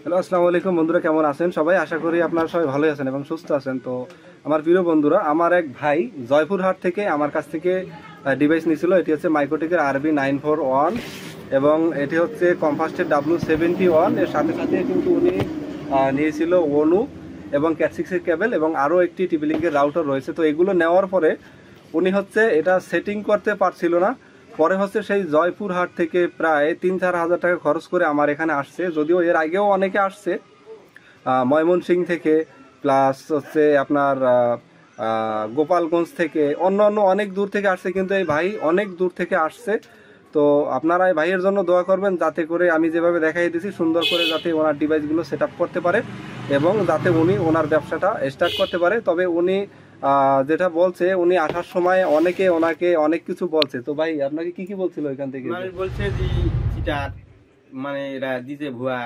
Hello, আসসালামু আলাইকুম বন্ধুরা, কেমন আছেন সবাই? আশা করি আপনারা সবাই ভালো আছেন এবং সুস্থ আছেন। তো আমার প্রিয় বন্ধুরা, আমার এক ভাই জয়পুরহাট থেকে আমার কাছ থেকে ডিভাইস নিয়েছিল। এটি হচ্ছে মাইক্রোটিকের RB941 এবং এটি হচ্ছে কম্পাস্টের W71। এর সাথে সাথে কিন্তু উনি নিয়েছিল ওনু এবং ক্যাট6 কেবল এবং আরও একটি টিভি লিঙ্কের রাউটার রয়েছে। তো এগুলো নেওয়ার পরে উনি হচ্ছে এটা সেটিং করতে পারছিল না। পরে হচ্ছে সেই জয়পুরহাট থেকে প্রায় ৩-৪ হাজার টাকা খরচ করে আমার এখানে আসছে। যদিও এর আগেও অনেকে আসছে ময়মনসিংহ থেকে, প্লাস হচ্ছে আপনার গোপালগঞ্জ থেকে, অন্য অনেক দূর থেকে আসছে, কিন্তু এই ভাই অনেক দূর থেকে আসছে। তো আপনারা এই ভাইয়ের জন্য দোয়া করবেন, যাতে করে আমি যেভাবে দেখাই দিয়েছি সুন্দর করে যাতে ওনার ডিভাইসগুলো সেট আপ করতে পারে এবং যাতে উনি ওনার ব্যবসাটা স্টার্ট করতে পারে। তবে উনি যেটা বলছে, উনি আসার সময় অনেকে ওনাকে অনেক কিছু বলছে। তো ভাই আপনাকে কি কি বলছিল এখান থেকে? মানে বলছে যে চিটার, মানে এরা দিতে ভুয়া,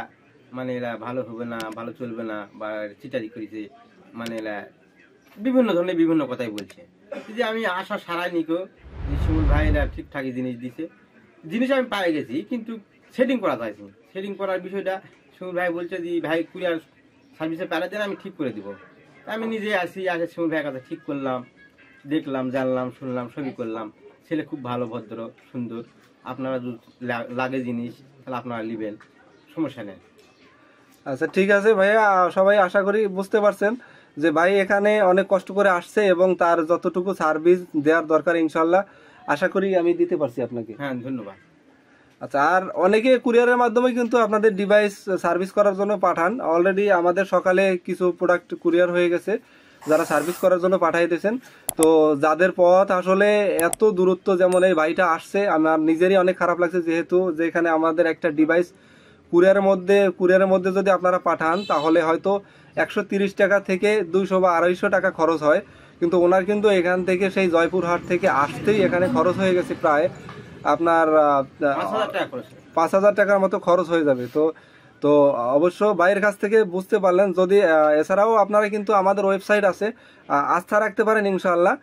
মানে এরা ভালো হবে না, ভালো চলবে না, বা চিটারি করেছে, মানে এরা বিভিন্ন ধরনের বিভিন্ন কথাই বলছে। যে আমি আশা সারাই নিকো শিমুল ভাই এরা ঠিকঠাকই জিনিস দিছে, জিনিস আমি পাই গেছি, কিন্তু সেটিং করা হয়নি। সেটিং করার বিষয়টা শিমুল ভাই বলছে যে ভাই কুরিয়ার সার্ভিসে পারে দেন, আমি ঠিক করে দিব। আমি নিজে আসি, আগে শিমুল ভাইয়ের কাছে ঠিক করলাম, দেখলাম, জানলাম, শুনলাম, সবই করলাম। ছেলে খুব ভালো, ভদ্র, সুন্দর। আপনারা যদি লাগে জিনিস তাহলে আপনারা নেবেন, সমস্যা নেই। আচ্ছা, ঠিক আছে ভাইয়া, সবাই আশা করি বুঝতে পারছেন যে ভাই এখানে অনেক কষ্ট করে আসছে এবং তার যতটুকু সার্ভিস দেওয়ার দরকার ইনশাল্লাহ আশা করি আমি দিতে পারছি আপনাকে। হ্যাঁ, ধন্যবাদ। আচ্ছা, আর অনেকে কুরিয়ারের মাধ্যমে কিন্তু আপনাদের ডিভাইস সার্ভিস করার জন্য পাঠান। অলরেডি আমাদের সকালে কিছু প্রোডাক্ট কুরিয়ার হয়ে গেছে, যারা সার্ভিস করার জন্য পাঠাই দিয়েছেন। তো যাদের পথ আসলে এত দূরত্ব, যেমন এই ভাইটা আসছে, আমার নিজেরই অনেক খারাপ লাগছে, যেহেতু যেখানে আমাদের একটা ডিভাইস কুরিয়ারের মধ্যে যদি আপনারা পাঠান তাহলে হয়তো 130 টাকা থেকে 200 বা 250 টাকা খরচ হয়, কিন্তু ওনার কিন্তু এখান থেকে সেই জয়পুরহাট থেকে আসতেই এখানে খরচ হয়ে গেছে প্রায় আপনার 5,000 টাকার মতো খরচ হয়ে যাবে। তো অবশ্য ভাইয়ের কাছ থেকে বুঝতে পারলেন। যদি এছাড়াও আপনারা কিন্তু আমাদের ওয়েবসাইট আছে, আস্থা রাখতে পারেন ইনশাআল্লাহ।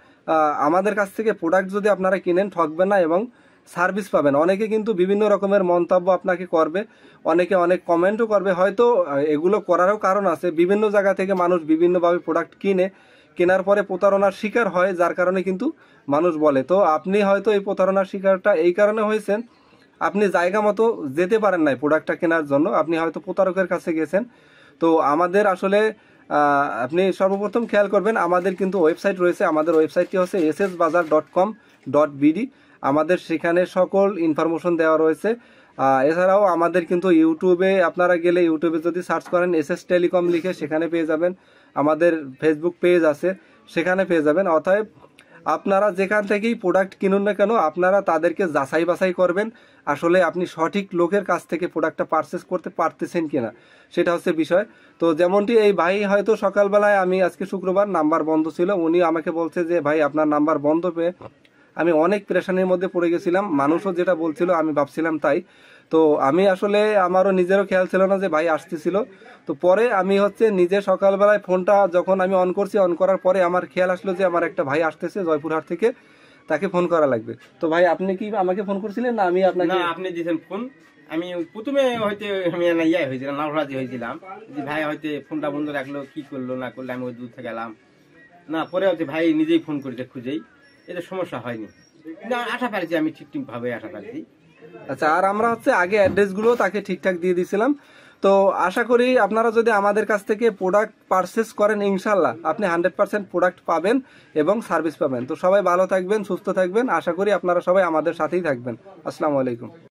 আমাদের কাছ থেকে প্রোডাক্ট যদি আপনারা কিনেন ঠকবেন না এবং সার্ভিস পাবেন। অনেকে কিন্তু বিভিন্ন রকমের মন্তব্য আপনাকে করবে, অনেকে অনেক কমেন্টও করবে। হয়তো এগুলো করারও কারণ আছে, বিভিন্ন জায়গা থেকে মানুষ বিভিন্নভাবে প্রোডাক্ট কেনার পরে প্রতারণার শিকার হয়, যার কারণে কিন্তু মানুষ বলে। তো আপনি হয়তো এই প্রতারণার শিকারটা এই কারণে হয়েছেন, আপনি জায়গা মতো যেতে পারেন নাই প্রোডাক্টটা কেনার জন্য, আপনি হয়তো প্রতারকের কাছে গেছেন। তো আমাদের আসলে আপনি সর্বপ্রথম খেয়াল করবেন, আমাদের কিন্তু ওয়েবসাইট রয়েছে। আমাদের ওয়েবসাইটটি হচ্ছে ssbazaar.com.bd। আমাদের সেখানে সকল ইনফরমেশন দেওয়া রয়েছে। এছাড়াও আমাদের কিন্তু ইউটিউবে আপনারা গেলে, ইউটিউবে যদি সার্চ করেন SS টেলিকম লিখে, সেখানে পেয়ে যাবেন। আমাদের ফেসবুক পেজ আছে, সেখানে পেয়ে যাবেন। অতএব আপনারা যেখান থেকেই প্রোডাক্ট কিনুন না কেন, আপনারা তাদেরকে যাচাই বাছাই করবেন, আসলে আপনি সঠিক লোকের কাছ থেকে প্রোডাক্টটা পারচেস করতে পারতেছেন কিনা, সেটা হচ্ছে বিষয়। তো যেমনটি এই ভাই হয়তো সকালবেলায়, আমি আজকে শুক্রবার, নাম্বার বন্ধ ছিল, উনি আমাকে বলছে যে ভাই আপনার নাম্বার বন্ধ পেয়ে আমি অনেক প্রেশানির মধ্যে পড়ে গেছিলাম। মানুষও যেটা বলছিল আমি ভাবছিলাম তাই। তো আমি আসলে আমারও নিজেরও খেয়াল ছিল না যে ভাই আসতেছিল। তো পরে আমি হচ্ছে নিজে সকালবেলায় ফোনটা যখন আমি অন করছি, অন করার পরে আমার খেয়াল আসলো যে আমার একটা ভাই আসতেছে জয়পুরহাট থেকে, তাকে ফোন করা লাগবে। তো ভাই আপনি কি আমাকে ফোন করছিলেন না আমি আপনাকে? না, আপনি দিয়েছেন ফোন। আমি প্রথমে হয়তো আমি হয়েছিলাম, নারাজি হয়েছিলাম যে ভাই হয়তো ফোনটা বন্ধ রাখলো, কি করলো না করলো, আমি ওই দূর থেকে গেলাম না। পরে হচ্ছে ভাই নিজেই ফোন করেছে, খুঁজেই, এতে সমস্যা হয়নি। না, আশা পারছি, আমি ঠিকঠাক ভাবে আশা পারছি। আচ্ছা, আর আমরা হচ্ছে আগে অ্যাড্রেসগুলো তাকে ঠিকঠাক দিয়ে দিয়েছিলাম। তো আশা করি আপনারা যদি আমাদের কাছ থেকে প্রোডাক্ট পারচেস করেন, ইনশাল্লাহ আপনি 100% প্রোডাক্ট পাবেন এবং সার্ভিস পাবেন। তো সবাই ভালো থাকবেন, সুস্থ থাকবেন। আশা করি আপনারা সবাই আমাদের সাথেই থাকবেন। আসসালামু আলাইকুম।